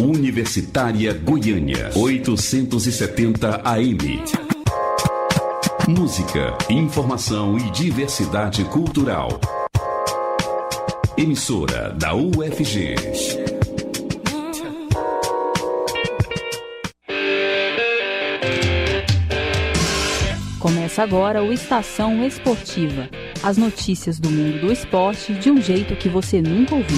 Universitária Goiânia, 870 AM. Música, informação e diversidade cultural. Emissora da UFG. Começa agora o Estação Esportiva. As notícias do mundo do esporte de um jeito que você nunca ouviu.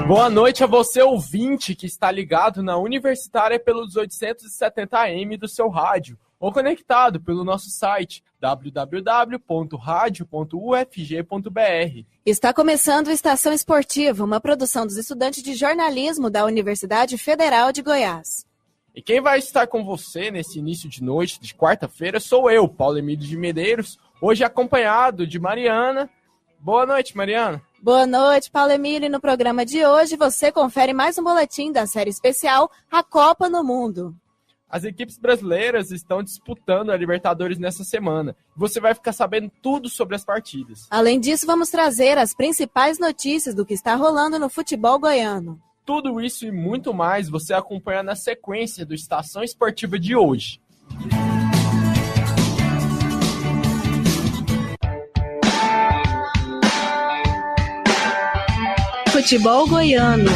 Boa noite a você, ouvinte, que está ligado na Universitária pelos 870 AM do seu rádio, ou conectado pelo nosso site www.radio.ufg.br. Está começando o Estação Esportiva, uma produção dos estudantes de jornalismo da Universidade Federal de Goiás. E quem vai estar com você nesse início de noite de quarta-feira sou eu, Paulo Emílio de Medeiros, hoje acompanhado de Mariana. Boa noite, Mariana. Boa noite, Paulo Emílio. No programa de hoje você confere mais um boletim da série especial A Copa no Mundo. As equipes brasileiras estão disputando a Libertadores nessa semana. Você vai ficar sabendo tudo sobre as partidas. Além disso, vamos trazer as principais notícias do que está rolando no futebol goiano. Tudo isso e muito mais você acompanha na sequência do Estação Esportiva de hoje. Futebol goiano.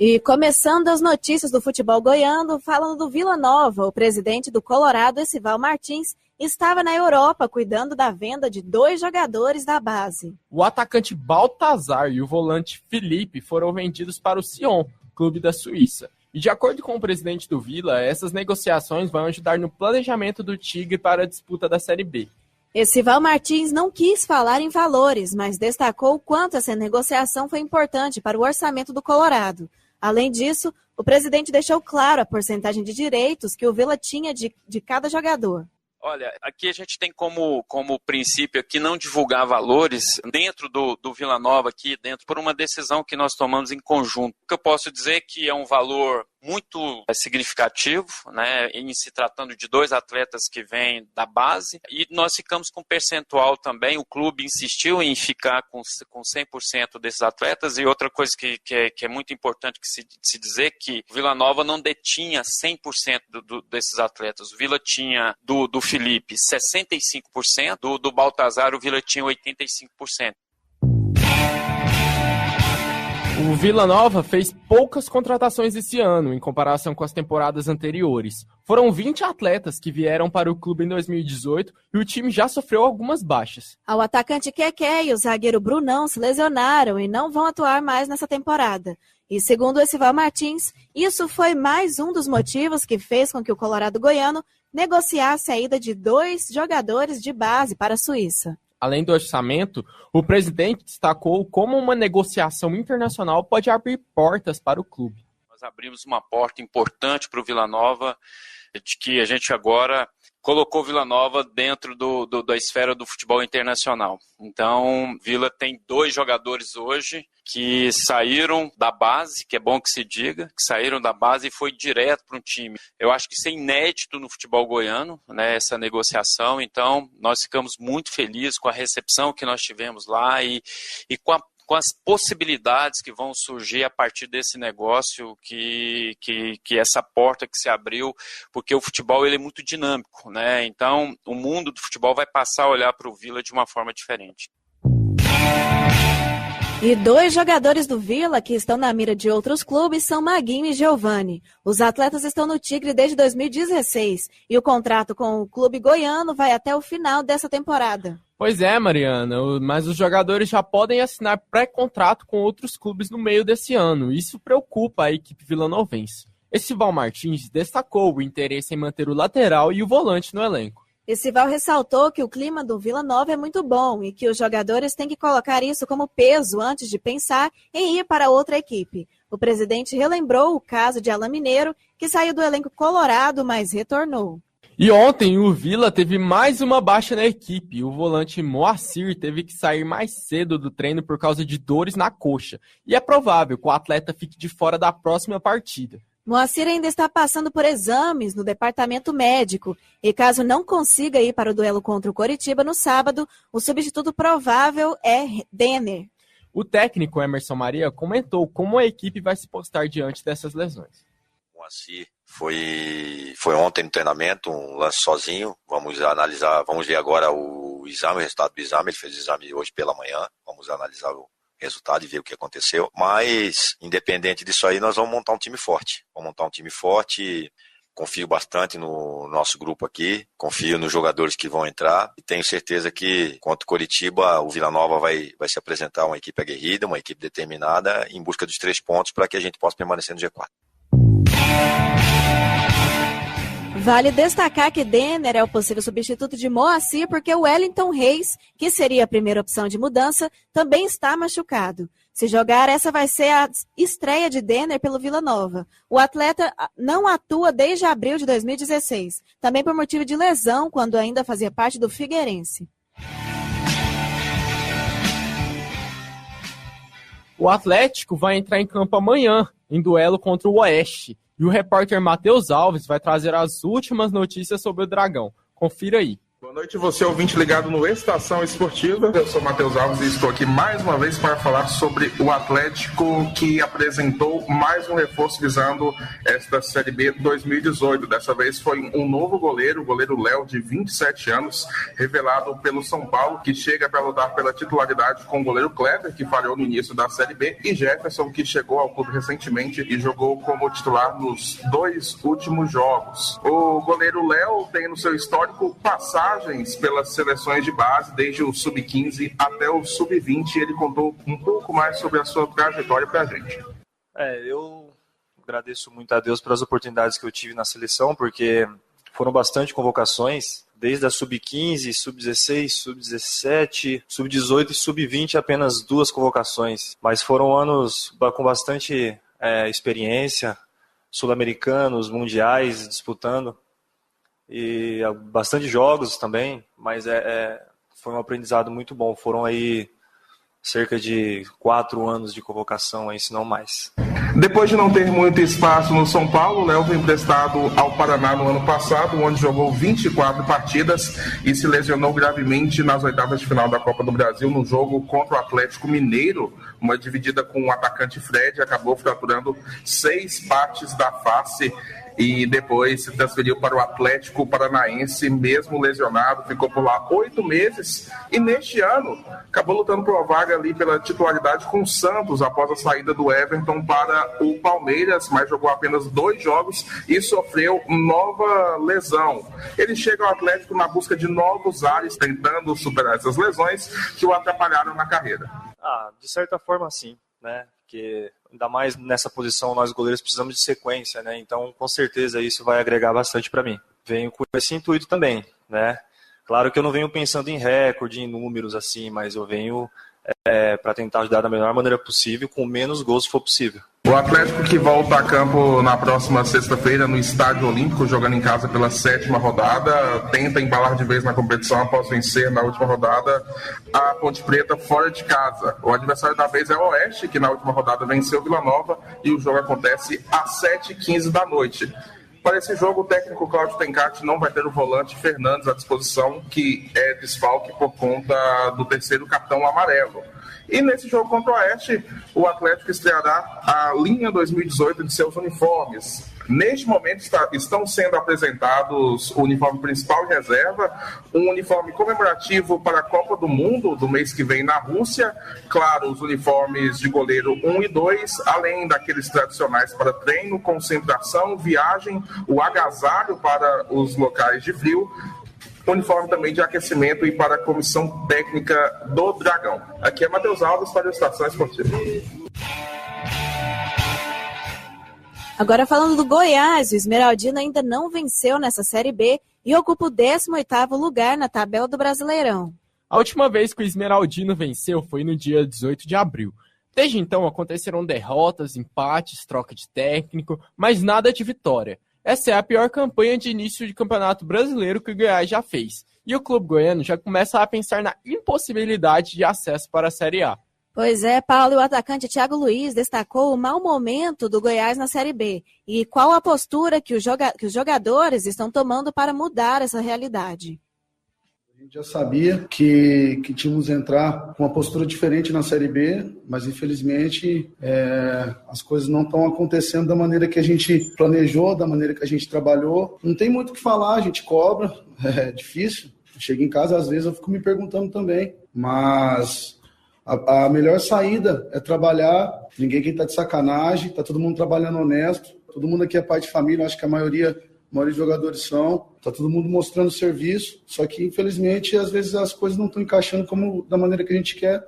E começando as notícias do futebol goiano, falando do Vila Nova, o presidente do Colorado, Esival Martins, estava na Europa cuidando da venda de 2 jogadores da base. O atacante Baltazar e o volante Felipe foram vendidos para o Sion, clube da Suíça. E de acordo com o presidente do Vila, essas negociações vão ajudar no planejamento do Tigre para a disputa da Série B. Esival Martins não quis falar em valores, mas destacou o quanto essa negociação foi importante para o orçamento do Colorado. Além disso, o presidente deixou claro a porcentagem de direitos que o Vila tinha de cada jogador. Olha, aqui a gente tem como princípio aqui não divulgar valores dentro do Vila Nova, aqui dentro, por uma decisão que nós tomamos em conjunto. O que eu posso dizer é que é um valor muito significativo, né, em se tratando de 2 atletas que vêm da base, e nós ficamos com percentual também. O clube insistiu em ficar com 100% desses atletas, e outra coisa que é muito importante que se dizer, que o Vila Nova não detinha 100% desses atletas. O Vila tinha do Felipe 65%, do Baltazar o Vila tinha 85%. O Vila Nova fez poucas contratações esse ano, em comparação com as temporadas anteriores. Foram 20 atletas que vieram para o clube em 2018 e o time já sofreu algumas baixas. O atacante Keké e o zagueiro Brunão se lesionaram e não vão atuar mais nessa temporada. E segundo o Esival Martins, isso foi mais um dos motivos que fez com que o Colorado goiano negociasse a ida de 2 jogadores de base para a Suíça. Além do orçamento, o presidente destacou como uma negociação internacional pode abrir portas para o clube. Nós abrimos uma porta importante para o Vila Nova, de que a gente agora colocou o Vila Nova dentro da esfera do futebol internacional. Então, Vila tem 2 jogadores hoje que saíram da base, que é bom que se diga, que saíram da base e foi direto para um time. Eu acho que isso é inédito no futebol goiano, né, essa negociação. Então, nós ficamos muito felizes com a recepção que nós tivemos lá e com as possibilidades que vão surgir a partir desse negócio, que essa porta que se abriu, porque o futebol ele é muito dinâmico, né? Então, o mundo do futebol vai passar a olhar para o Vila de uma forma diferente. E 2 jogadores do Vila que estão na mira de outros clubes são Maguinho e Giovani. Os atletas estão no Tigre desde 2016 e o contrato com o clube goiano vai até o final dessa temporada. Pois é, Mariana, mas os jogadores já podem assinar pré-contrato com outros clubes no meio desse ano. Isso preocupa a equipe vilanovense. Esival Martins destacou o interesse em manter o lateral e o volante no elenco. Esival ressaltou que o clima do Vila Nova é muito bom e que os jogadores têm que colocar isso como peso antes de pensar em ir para outra equipe. O presidente relembrou o caso de Alain Mineiro, que saiu do elenco colorado, mas retornou. E ontem o Vila teve mais uma baixa na equipe. O volante Moacir teve que sair mais cedo do treino por causa de dores na coxa. E é provável que o atleta fique de fora da próxima partida. Moacir ainda está passando por exames no departamento médico. E caso não consiga ir para o duelo contra o Coritiba no sábado, o substituto provável é Denner. O técnico Emerson Maria comentou como a equipe vai se postar diante dessas lesões. Moacir foi ontem no treinamento, um lance sozinho. Vamos analisar, vamos ver agora o exame, o resultado do exame. Ele fez o exame hoje pela manhã. Vamos analisar o resultado e ver o que aconteceu. Mas, independente disso aí, nós vamos montar um time forte. Confio bastante no nosso grupo aqui, confio nos jogadores que vão entrar e tenho certeza que contra o Coritiba o Vila Nova vai se apresentar uma equipe aguerrida, uma equipe determinada em busca dos 3 pontos para que a gente possa permanecer no G4. Vale destacar que Denner é o possível substituto de Moacir porque o Wellington Reis, que seria a primeira opção de mudança, também está machucado. Se jogar, essa vai ser a estreia de Denner pelo Vila Nova. O atleta não atua desde abril de 2016, também por motivo de lesão, quando ainda fazia parte do Figueirense. O Atlético vai entrar em campo amanhã, em duelo contra o Oeste. E o repórter Matheus Alves vai trazer as últimas notícias sobre o Dragão. Confira aí. Boa noite, você ouvinte ligado no Estação Esportiva. Eu sou Matheus Alves e estou aqui mais uma vez para falar sobre o Atlético, que apresentou mais um reforço visando esta Série B 2018. Dessa vez foi um novo goleiro, o goleiro Léo, de 27 anos, revelado pelo São Paulo, que chega para lutar pela titularidade com o goleiro Kleber, que falhou no início da Série B, e Jefferson, que chegou ao clube recentemente e jogou como titular nos 2 últimos jogos. O goleiro Léo tem no seu histórico passagens pelas seleções de base, desde o Sub-15 até o Sub-20. Ele contou um pouco mais sobre a sua trajetória pra gente. Eu agradeço muito a Deus pelas oportunidades que eu tive na seleção, porque foram bastante convocações, desde a Sub-15, Sub-16, Sub-17, Sub-18 e Sub-20, apenas 2 convocações. Mas foram anos com bastante experiência, sul-americanos, mundiais, disputando. E bastante jogos também, mas foi um aprendizado muito bom. Foram aí cerca de 4 anos de convocação, aí, se não mais. Depois de não ter muito espaço no São Paulo, o Léo foi emprestado ao Paraná no ano passado, onde jogou 24 partidas e se lesionou gravemente nas oitavas de final da Copa do Brasil, no jogo contra o Atlético Mineiro, uma dividida com o atacante Fred, acabou fraturando 6 partes da face e depois se transferiu para o Atlético Paranaense, mesmo lesionado, ficou por lá 8 meses e neste ano acabou lutando por uma vaga ali pela titularidade com o Santos após a saída do Everton para o Palmeiras, mas jogou apenas 2 jogos e sofreu nova lesão. Ele chega ao Atlético na busca de novos ares, tentando superar essas lesões que o atrapalharam na carreira. De certa forma sim, né? Porque ainda mais nessa posição nós goleiros precisamos de sequência, né? Então com certeza isso vai agregar bastante para mim. Venho com esse intuito também, né? Claro que eu não venho pensando em recorde, em números assim, mas eu venho para tentar ajudar da melhor maneira possível, com menos gols se for possível. O Atlético, que volta a campo na próxima sexta-feira no Estádio Olímpico, jogando em casa pela 7ª rodada, tenta embalar de vez na competição após vencer na última rodada a Ponte Preta fora de casa. O adversário da vez é o Oeste, que na última rodada venceu o Vila Nova, e o jogo acontece às 7h15 da noite. Para esse jogo, o técnico Cláudio Tencati não vai ter o volante Fernandes à disposição, que é desfalque por conta do 3º cartão amarelo. E nesse jogo contra o Oeste, o Atlético estreará a linha 2018 de seus uniformes. Neste momento estão sendo apresentados o uniforme principal e reserva, um uniforme comemorativo para a Copa do Mundo do mês que vem na Rússia, claro, os uniformes de goleiro 1 e 2, além daqueles tradicionais para treino, concentração, viagem, o agasalho para os locais de frio, uniforme também de aquecimento e para a comissão técnica do Dragão. Aqui é Matheus Alves para a Estação Esportiva. Agora falando do Goiás, o Esmeraldino ainda não venceu nessa Série B e ocupa o 18º lugar na tabela do Brasileirão. A última vez que o Esmeraldino venceu foi no dia 18 de abril. Desde então aconteceram derrotas, empates, troca de técnico, mas nada de vitória. Essa é a pior campanha de início de campeonato brasileiro que o Goiás já fez. E o clube goiano já começa a pensar na impossibilidade de acesso para a Série A. Pois é, Paulo, e o atacante Thiago Luiz destacou o mau momento do Goiás na Série B e qual a postura que os jogadores estão tomando para mudar essa realidade. A gente já sabia que tínhamos que entrar com uma postura diferente na Série B, mas infelizmente as coisas não estão acontecendo da maneira que a gente planejou, da maneira que a gente trabalhou. Não tem muito o que falar, a gente cobra, é difícil. Eu chego em casa, às vezes eu fico me perguntando também, mas a melhor saída é trabalhar, ninguém aqui está de sacanagem, está todo mundo trabalhando honesto, todo mundo aqui é pai de família, acho que a maioria dos jogadores são, está todo mundo mostrando serviço, só que infelizmente às vezes as coisas não estão encaixando da maneira que a gente quer.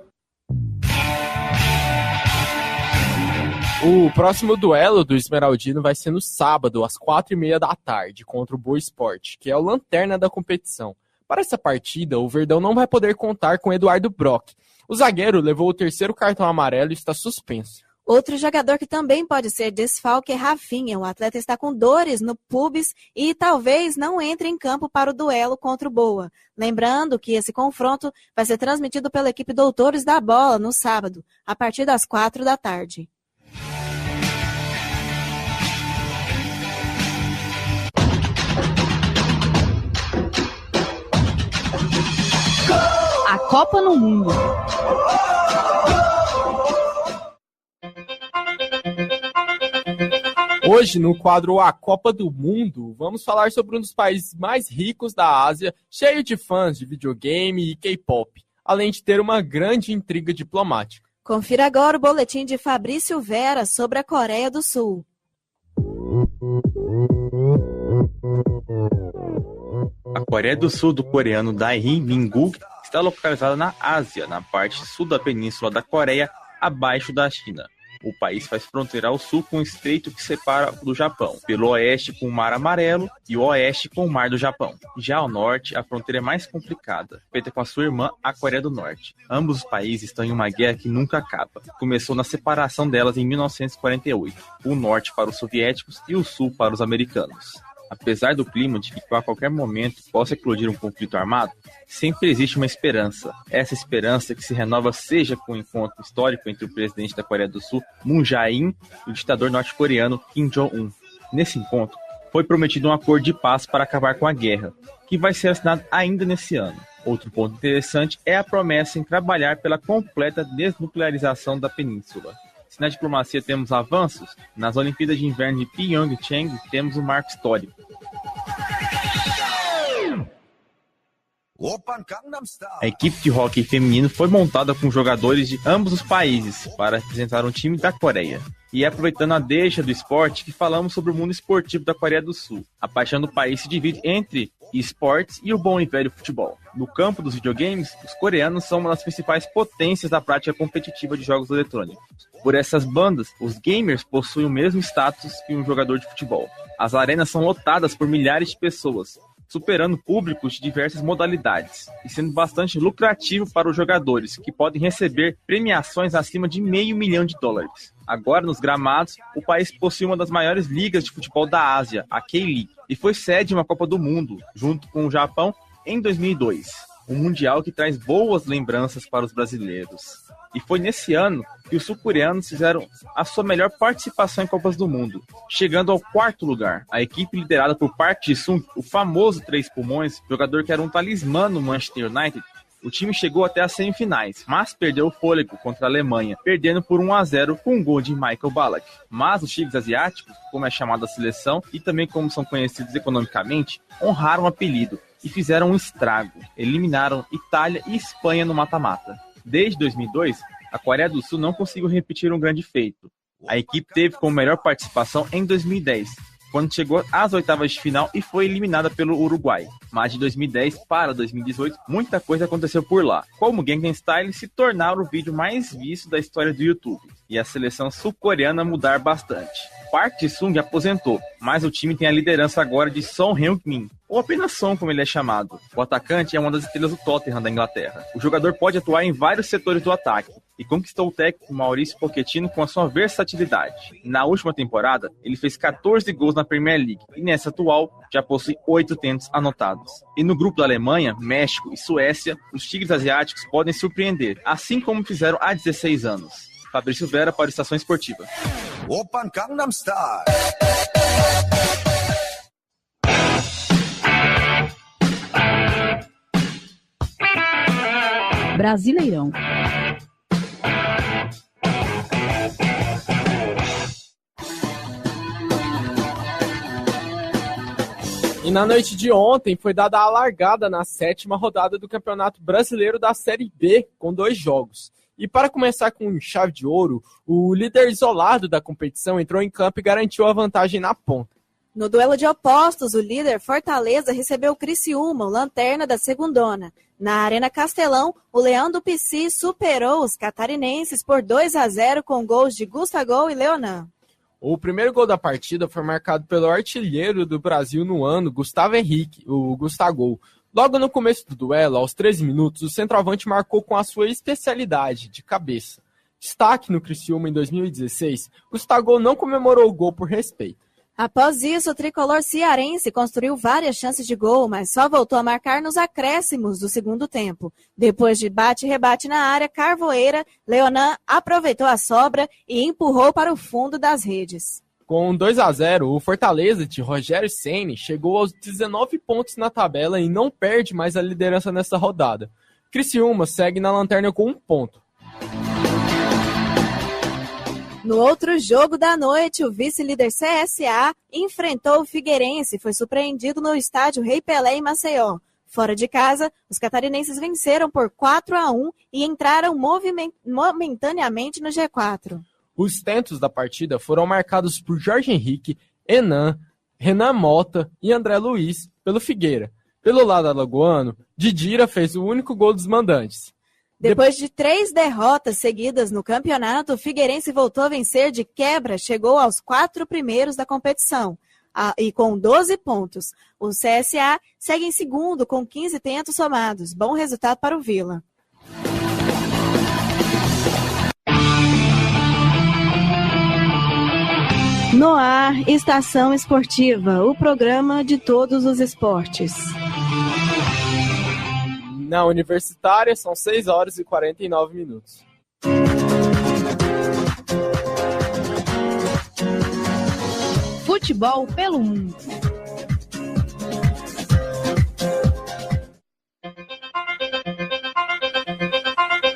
O próximo duelo do Esmeraldino vai ser no sábado, às 4h30 da tarde, contra o Boa Esporte, que é o lanterna da competição. Para essa partida, o Verdão não vai poder contar com Eduardo Brock. O zagueiro levou o 3º cartão amarelo e está suspenso. Outro jogador que também pode ser desfalque é Rafinha. O atleta está com dores no pubis e talvez não entre em campo para o duelo contra o Boa. Lembrando que esse confronto vai ser transmitido pela equipe Doutores da Bola no sábado, a partir das 4 da tarde. A Copa no Mundo. Hoje, no quadro A Copa do Mundo, vamos falar sobre um dos países mais ricos da Ásia, cheio de fãs de videogame e K-pop, além de ter uma grande intriga diplomática. Confira agora o boletim de Fabrício Vera sobre a Coreia do Sul. A Coreia do Sul do coreano Dae Min-guk está localizada na Ásia, na parte sul da península da Coreia, abaixo da China. O país faz fronteira ao sul com o estreito que separa do Japão, pelo oeste com o Mar Amarelo e o oeste com o Mar do Japão. Já ao norte, a fronteira é mais complicada, feita com a sua irmã, a Coreia do Norte. Ambos os países estão em uma guerra que nunca acaba. Começou na separação delas em 1948, o norte para os soviéticos e o sul para os americanos. Apesar do clima de que a qualquer momento possa eclodir um conflito armado, sempre existe uma esperança. Essa esperança que se renova seja com o encontro histórico entre o presidente da Coreia do Sul, Moon Jae-in, e o ditador norte-coreano Kim Jong-un. Nesse encontro, foi prometido um acordo de paz para acabar com a guerra, que vai ser assinado ainda nesse ano. Outro ponto interessante é a promessa em trabalhar pela completa desnuclearização da península. Se na diplomacia temos avanços, nas Olimpíadas de Inverno de Pyeongchang temos um marco histórico. A equipe de hóquei feminino foi montada com jogadores de ambos os países para representar um time da Coreia. E aproveitando a deixa do esporte, que falamos sobre o mundo esportivo da Coreia do Sul. A paixão do país se divide entre esportes e o bom e velho futebol. No campo dos videogames, os coreanos são uma das principais potências da prática competitiva de jogos eletrônicos. Por essas bandas, os gamers possuem o mesmo status que um jogador de futebol. As arenas são lotadas por milhares de pessoas, superando públicos de diversas modalidades e sendo bastante lucrativo para os jogadores, que podem receber premiações acima de $500 milhão. Agora, nos gramados, o país possui uma das maiores ligas de futebol da Ásia, a K-League, e foi sede de uma Copa do Mundo, junto com o Japão, em 2002. Um mundial que traz boas lembranças para os brasileiros. E foi nesse ano que os sul-coreanos fizeram a sua melhor participação em Copas do Mundo, chegando ao 4º lugar. A equipe liderada por Park Ji-sung, o famoso Três Pulmões, jogador que era um talismã no Manchester United, o time chegou até as semifinais, mas perdeu o fôlego contra a Alemanha, perdendo por 1-0 com um gol de Michael Ballack. Mas os tigres asiáticos, como é chamada a seleção, e também como são conhecidos economicamente, honraram o apelido e fizeram um estrago. Eliminaram Itália e Espanha no mata-mata. Desde 2002, a Coreia do Sul não conseguiu repetir um grande feito. A equipe teve como melhor participação em 2010, quando chegou às oitavas de final e foi eliminada pelo Uruguai. Mas de 2010 para 2018, muita coisa aconteceu por lá, como Gangnam Style se tornar o vídeo mais visto da história do YouTube, e a seleção sul-coreana mudar bastante. Park Ji-sung aposentou, mas o time tem a liderança agora de Son Heung-min, ou apenas Son, como ele é chamado. O atacante é uma das estrelas do Tottenham da Inglaterra. O jogador pode atuar em vários setores do ataque, e conquistou o técnico Maurício Pochettino com a sua versatilidade. Na última temporada, ele fez 14 gols na Premier League e nessa atual já possui 8 tentos anotados. E no grupo da Alemanha, México e Suécia, os tigres asiáticos podem surpreender, assim como fizeram há 16 anos. Fabrício Vera para o Estação Esportiva. Oppan Gangnam Style. Brasileirão. E na noite de ontem foi dada a largada na 7ª rodada do Campeonato Brasileiro da Série B, com 2 jogos. E para começar com chave de ouro, o líder isolado da competição entrou em campo e garantiu a vantagem na ponta. No duelo de opostos, o líder Fortaleza recebeu o Criciúma, o lanterna da segundona. Na Arena Castelão, o Leão do Pici superou os catarinenses por 2-0 com gols de Gustavo e Leonan. O primeiro gol da partida foi marcado pelo artilheiro do Brasil no ano, Gustavo Henrique, o Gustavo. Logo no começo do duelo, aos 13 minutos, o centroavante marcou com a sua especialidade, de cabeça. Destaque no Criciúma em 2016, Gustavo não comemorou o gol por respeito. Após isso, o tricolor cearense construiu várias chances de gol, mas só voltou a marcar nos acréscimos do segundo tempo. Depois de bate e rebate na área, Carvoeira, Leonan aproveitou a sobra e empurrou para o fundo das redes. Com 2-0, o Fortaleza de Rogério Ceni chegou aos 19 pontos na tabela e não perde mais a liderança nesta rodada. Criciúma segue na lanterna com 1 ponto. No outro jogo da noite, o vice-líder CSA enfrentou o Figueirense e foi surpreendido no estádio Rei Pelé em Maceió. Fora de casa, os catarinenses venceram por 4-1 e entraram momentaneamente no G4. Os tentos da partida foram marcados por Jorge Henrique, Enan, Renan Mota e André Luiz pelo Figueira. Pelo lado alagoano, Didira fez o único gol dos mandantes. Depois de 3 derrotas seguidas no campeonato, o Figueirense voltou a vencer de quebra, chegou aos 4 primeiros da competição e com 12 pontos. O CSA segue em segundo com 15 tentos somados. Bom resultado para o Vila. No ar, Estação Esportiva, o programa de todos os esportes. Na Universitária, são 6 horas e 49 minutos. Futebol pelo mundo.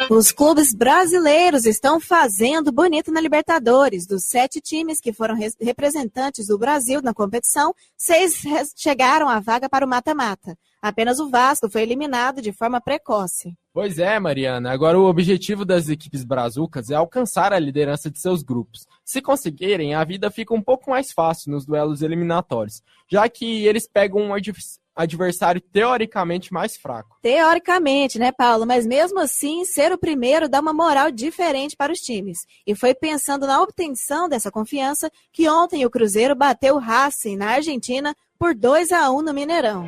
Os clubes brasileiros estão fazendo bonito na Libertadores. Dos 7 times que foram representantes do Brasil na competição, 6 chegaram à vaga para o mata-mata. Apenas o Vasco foi eliminado de forma precoce. Pois é, Mariana. Agora o objetivo das equipes brazucas é alcançar a liderança de seus grupos. Se conseguirem, a vida fica um pouco mais fácil nos duelos eliminatórios, já que eles pegam um adversário teoricamente mais fraco. Teoricamente, né, Paulo? Mas mesmo assim, ser o primeiro dá uma moral diferente para os times. E foi pensando na obtenção dessa confiança que ontem o Cruzeiro bateu o Racing na Argentina por 2-1 no Mineirão.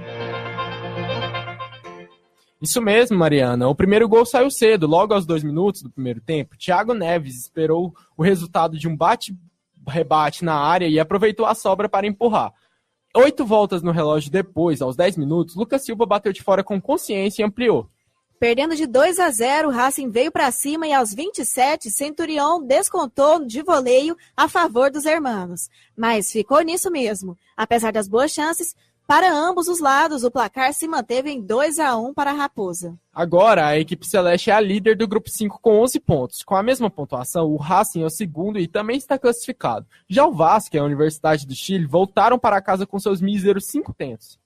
Isso mesmo, Mariana. O primeiro gol saiu cedo, logo aos 2 minutos do primeiro tempo. Thiago Neves esperou o resultado de um bate-rebate na área e aproveitou a sobra para empurrar. 8 voltas no relógio depois, aos 10 minutos, Lucas Silva bateu de fora com consciência e ampliou. Perdendo de 2-0, o Racing veio para cima e aos 27, Centurion descontou de voleio a favor dos hermanos. Mas ficou nisso mesmo. Apesar das boas chances, para ambos os lados, o placar se manteve em 2-1 para a Raposa. Agora, a equipe celeste é a líder do grupo 5 com 11 pontos. Com a mesma pontuação, o Racing é o segundo e também está classificado. Já o Vasco e a Universidade do Chile voltaram para casa com seus míseros 5 tentos.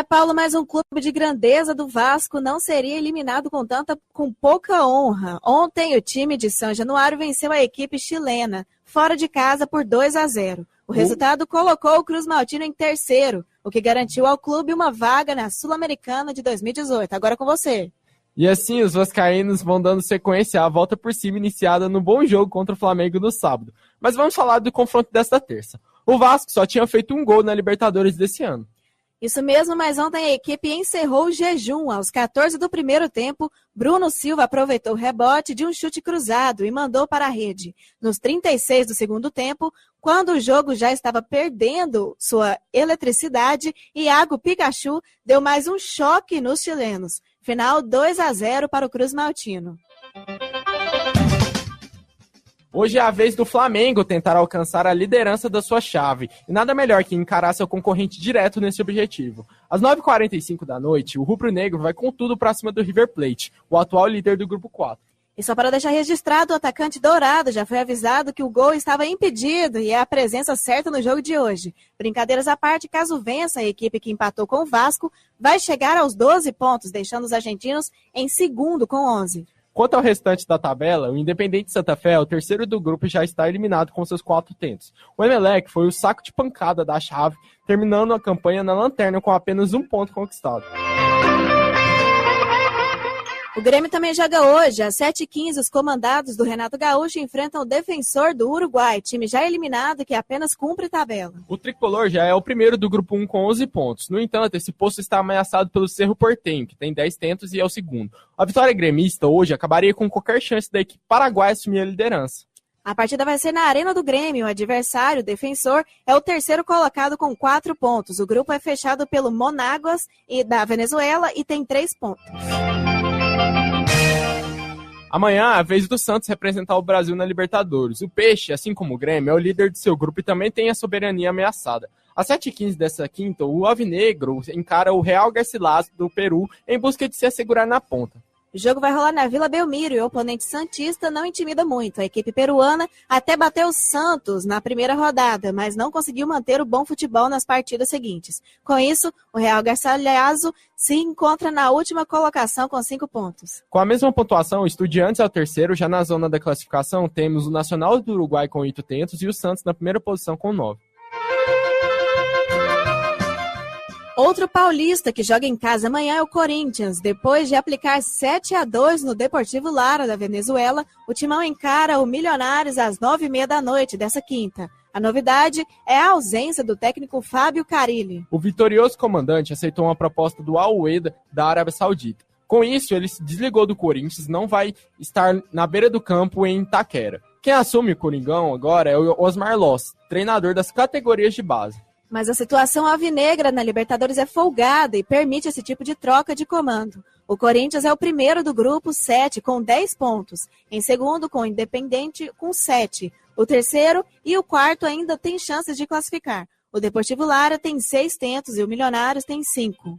Paulo, mas um clube de grandeza do Vasco não seria eliminado com pouca honra. Ontem, o time de São Januário venceu a equipe chilena, fora de casa, por 2-0. O resultado colocou o Cruz Maltino em terceiro, o que garantiu ao clube uma vaga na Sul-Americana de 2018. Agora com você. E assim, os vascaínos vão dando sequência à volta por cima iniciada no bom jogo contra o Flamengo no sábado. Mas vamos falar do confronto desta terça. O Vasco só tinha feito um gol na Libertadores desse ano. Isso mesmo, mas ontem a equipe encerrou o jejum. Aos 14 do primeiro tempo, Bruno Silva aproveitou o rebote de um chute cruzado e mandou para a rede. Nos 36 do segundo tempo, quando o jogo já estava perdendo sua eletricidade, Iago Pikachu deu mais um choque nos chilenos. Final 2-0 para o Cruz Maltino. Hoje é a vez do Flamengo tentar alcançar a liderança da sua chave, e nada melhor que encarar seu concorrente direto nesse objetivo. Às 9h45 da noite, o rubro-negro vai com tudo para cima do River Plate, o atual líder do Grupo 4. E só para deixar registrado, o atacante dourado já foi avisado que o gol estava impedido e é a presença certa no jogo de hoje. Brincadeiras à parte, caso vença a equipe que empatou com o Vasco, vai chegar aos 12 pontos, deixando os argentinos em segundo com 11. Quanto ao restante da tabela, o Independente Santa Fé, o terceiro do grupo, já está eliminado com seus 4 tentos. O Emelec foi o saco de pancada da chave, terminando a campanha na lanterna com apenas 1 ponto conquistado. O Grêmio também joga hoje. Às 7h15, os comandados do Renato Gaúcho enfrentam o Defensor do Uruguai, time já eliminado que apenas cumpre tabela. O tricolor já é o primeiro do grupo 1 com 11 pontos. No entanto, esse posto está ameaçado pelo Cerro Porteño, que tem 10 tentos e é o segundo. A vitória gremista hoje acabaria com qualquer chance da equipe paraguaia assumir a liderança. A partida vai ser na Arena do Grêmio. O adversário, o Defensor, é o terceiro colocado com 4 pontos. O grupo é fechado pelo Monagas da Venezuela e tem 3 pontos. Amanhã, a vez do Santos representar o Brasil na Libertadores. O Peixe, assim como o Grêmio, é o líder de seu grupo e também tem a soberania ameaçada. Às 7h15 dessa quinta, o Alvinegro encara o Real Garcilaso do Peru em busca de se assegurar na ponta. O jogo vai rolar na Vila Belmiro e o oponente santista não intimida muito. A equipe peruana até bateu o Santos na primeira rodada, mas não conseguiu manter o bom futebol nas partidas seguintes. Com isso, o Real Garcilaso se encontra na última colocação com 5 pontos. Com a mesma pontuação, o Estudiantes é o terceiro. Já na zona da classificação, temos o Nacional do Uruguai com 8 tentos e o Santos na primeira posição com 9. Outro paulista que joga em casa amanhã é o Corinthians. Depois de aplicar 7-2 no Deportivo Lara da Venezuela, o timão encara o Milionários às 9h30 da noite dessa quinta. A novidade é a ausência do técnico Fábio Carilli. O vitorioso comandante aceitou uma proposta do Al-Wehda da Arábia Saudita. Com isso, ele se desligou do Corinthians e não vai estar na beira do campo em Itaquera. Quem assume o Coringão agora é o Osmar Loss, treinador das categorias de base. Mas a situação alvinegra na Libertadores é folgada e permite esse tipo de troca de comando. O Corinthians é o primeiro do grupo 7 com 10 pontos. Em segundo, com o Independente com 7. O terceiro e o quarto ainda têm chances de classificar. O Deportivo Lara tem 6 tentos e o Milionários tem 5.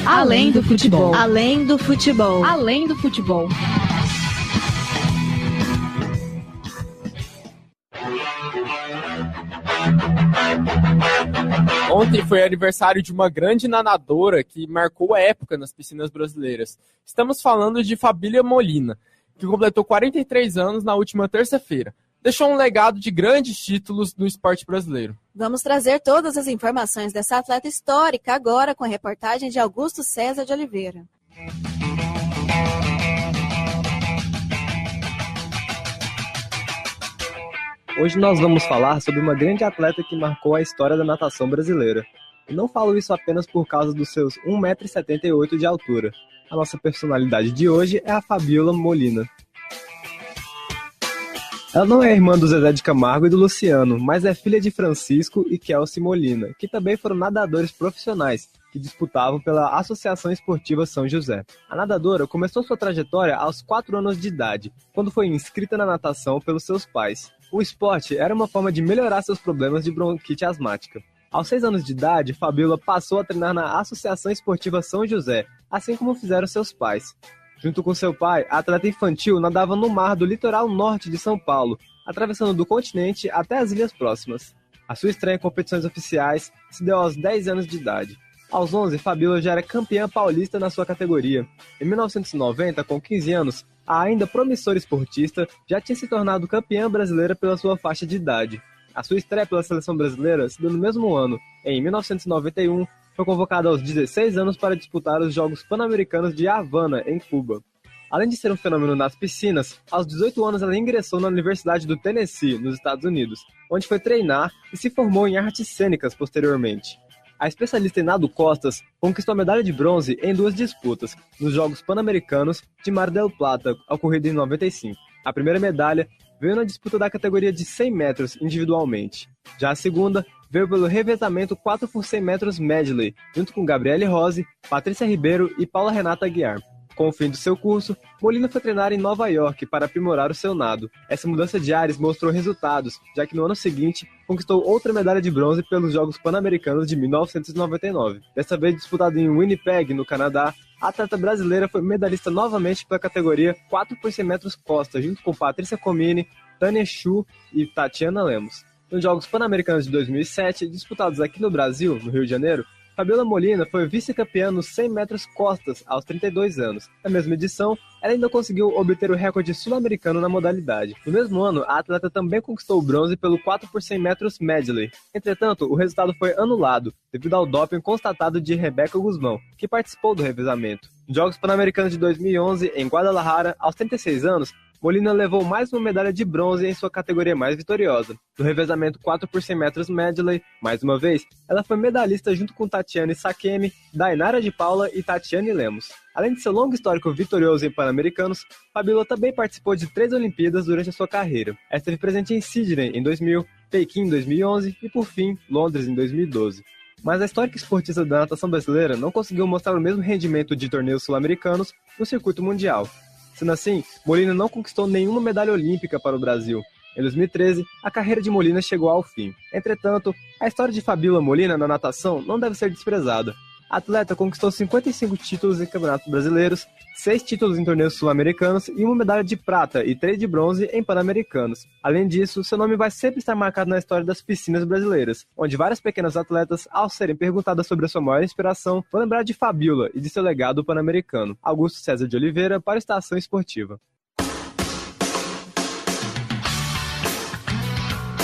Além do futebol. Além do futebol. Além do futebol. Ontem foi aniversário de uma grande nadadora que marcou a época nas piscinas brasileiras. Estamos falando de Fabíola Molina, que completou 43 anos na última terça-feira. Deixou um legado de grandes títulos no esporte brasileiro. Vamos trazer todas as informações dessa atleta histórica agora com a reportagem de Augusto César de Oliveira. Hoje nós vamos falar sobre uma grande atleta que marcou a história da natação brasileira. E não falo isso apenas por causa dos seus 1,78 m de altura. A nossa personalidade de hoje é a Fabíola Molina. Ela não é irmã do Zezé de Camargo e do Luciano, mas é filha de Francisco e Kelsey Molina, que também foram nadadores profissionais, que disputavam pela Associação Esportiva São José. A nadadora começou sua trajetória aos 4 anos de idade, quando foi inscrita na natação pelos seus pais. O esporte era uma forma de melhorar seus problemas de bronquite asmática. Aos 6 anos de idade, Fabíola passou a treinar na Associação Esportiva São José, assim como fizeram seus pais. Junto com seu pai, a atleta infantil nadava no mar do litoral norte de São Paulo, atravessando do continente até as ilhas próximas. A sua estreia em competições oficiais se deu aos 10 anos de idade. Aos 11, Fabíola já era campeã paulista na sua categoria. Em 1990, com 15 anos, a ainda promissora esportista já tinha se tornado campeã brasileira pela sua faixa de idade. A sua estreia pela seleção brasileira se deu no mesmo ano. Em 1991, foi convocada aos 16 anos para disputar os Jogos Pan-Americanos de Havana, em Cuba. Além de ser um fenômeno nas piscinas, aos 18 anos ela ingressou na Universidade do Tennessee, nos Estados Unidos, onde foi treinar e se formou em artes cênicas posteriormente. A especialista em nado costas conquistou a medalha de bronze em 2 disputas, nos Jogos Pan-Americanos de Mar del Plata, ocorrido em 95. A primeira medalha veio na disputa da categoria de 100 metros individualmente. Já a segunda veio pelo revezamento 4 por 100 metros medley, junto com Gabriele Rose, Patrícia Ribeiro e Paula Renata Aguiar. Com o fim do seu curso, Molina foi treinar em Nova York para aprimorar o seu nado. Essa mudança de ares mostrou resultados, já que no ano seguinte conquistou outra medalha de bronze pelos Jogos Pan-Americanos de 1999. Dessa vez disputado em Winnipeg, no Canadá, a atleta brasileira foi medalhista novamente pela categoria 4 por 100 metros costa, junto com Patrícia Comini, Tânia Chu e Tatiana Lemos. Nos Jogos Pan-Americanos de 2007, disputados aqui no Brasil, no Rio de Janeiro, Fabiola Molina foi vice-campeã nos 100 metros costas aos 32 anos. Na mesma edição, ela ainda conseguiu obter o recorde sul-americano na modalidade. No mesmo ano, a atleta também conquistou o bronze pelo 4 por 100 metros medley. Entretanto, o resultado foi anulado devido ao doping constatado de Rebeca Guzmão, que participou do revezamento. Nos Jogos Pan-Americanos de 2011, em Guadalajara, aos 36 anos, Molina levou mais uma medalha de bronze em sua categoria mais vitoriosa. No revezamento 4 por 100 metros medley, mais uma vez, ela foi medalhista junto com Tatiane Sakemi, Dainara de Paula e Tatiane Lemos. Além de seu longo histórico vitorioso em Pan-Americanos, Fabiola também participou de 3 Olimpíadas durante a sua carreira. Ela esteve presente em Sydney em 2000, Pequim em 2011 e, por fim, Londres em 2012. Mas a histórica esportista da natação brasileira não conseguiu mostrar o mesmo rendimento de torneios sul-americanos no circuito mundial. Sendo assim, Molina não conquistou nenhuma medalha olímpica para o Brasil. Em 2013, a carreira de Molina chegou ao fim. Entretanto, a história de Fabiola Molina na natação não deve ser desprezada. A atleta conquistou 55 títulos em campeonatos brasileiros, 6 títulos em torneios sul-americanos e uma medalha de prata e 3 de bronze em pan-americanos. Além disso, seu nome vai sempre estar marcado na história das piscinas brasileiras, onde várias pequenas atletas, ao serem perguntadas sobre a sua maior inspiração, vão lembrar de Fabiola e de seu legado pan-americano. Augusto César de Oliveira para a Estação Esportiva.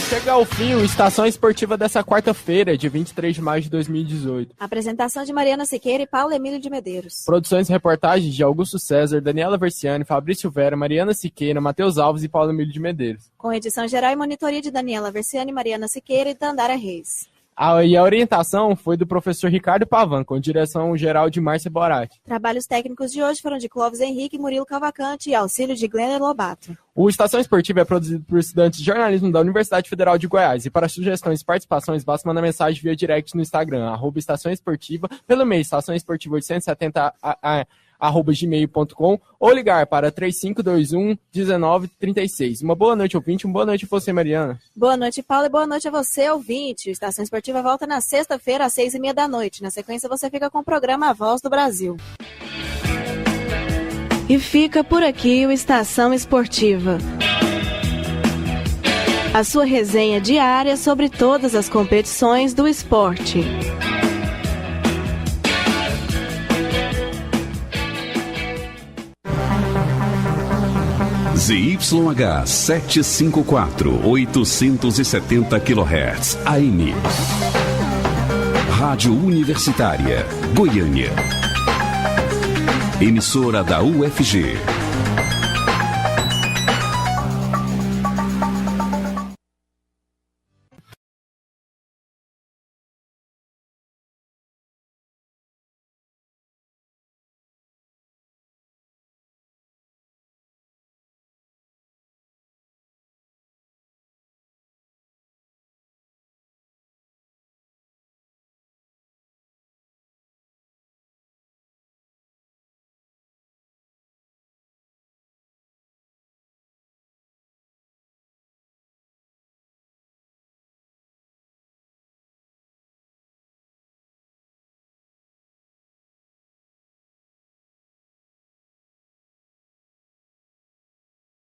Chega ao fim o Estação Esportiva dessa quarta-feira, de 23 de maio de 2018. Apresentação de Mariana Siqueira e Paulo Emílio de Medeiros. Produções e reportagens de Augusto César, Daniela Versiani, Fabrício Vera, Mariana Siqueira, Matheus Alves e Paulo Emílio de Medeiros. Com edição geral e monitoria de Daniela Versiani, Mariana Siqueira e Dandara Reis. E a orientação foi do professor Ricardo Pavan, com direção geral de Márcia Borati. Trabalhos técnicos de hoje foram de Clóvis Henrique, Murilo Cavalcante e auxílio de Glênia Lobato. O Estação Esportiva é produzido por estudantes de jornalismo da Universidade Federal de Goiás. E para sugestões e participações, basta mandar mensagem via direct no Instagram, @Estação Esportiva, pelo e-mail estaçãoesportiva870@gmail.com ou ligar para 3521-1936. Uma boa noite, ouvinte. Uma boa noite a você, Mariana. Boa noite, Paulo, e boa noite a você, ouvinte. O Estação Esportiva volta na sexta-feira, às 6h30. Na sequência, você fica com o programa A Voz do Brasil. E fica por aqui o Estação Esportiva. A sua resenha diária sobre todas as competições do esporte. ZYH 754, 870 kHz, AM. Rádio Universitária, Goiânia. Emissora da UFG.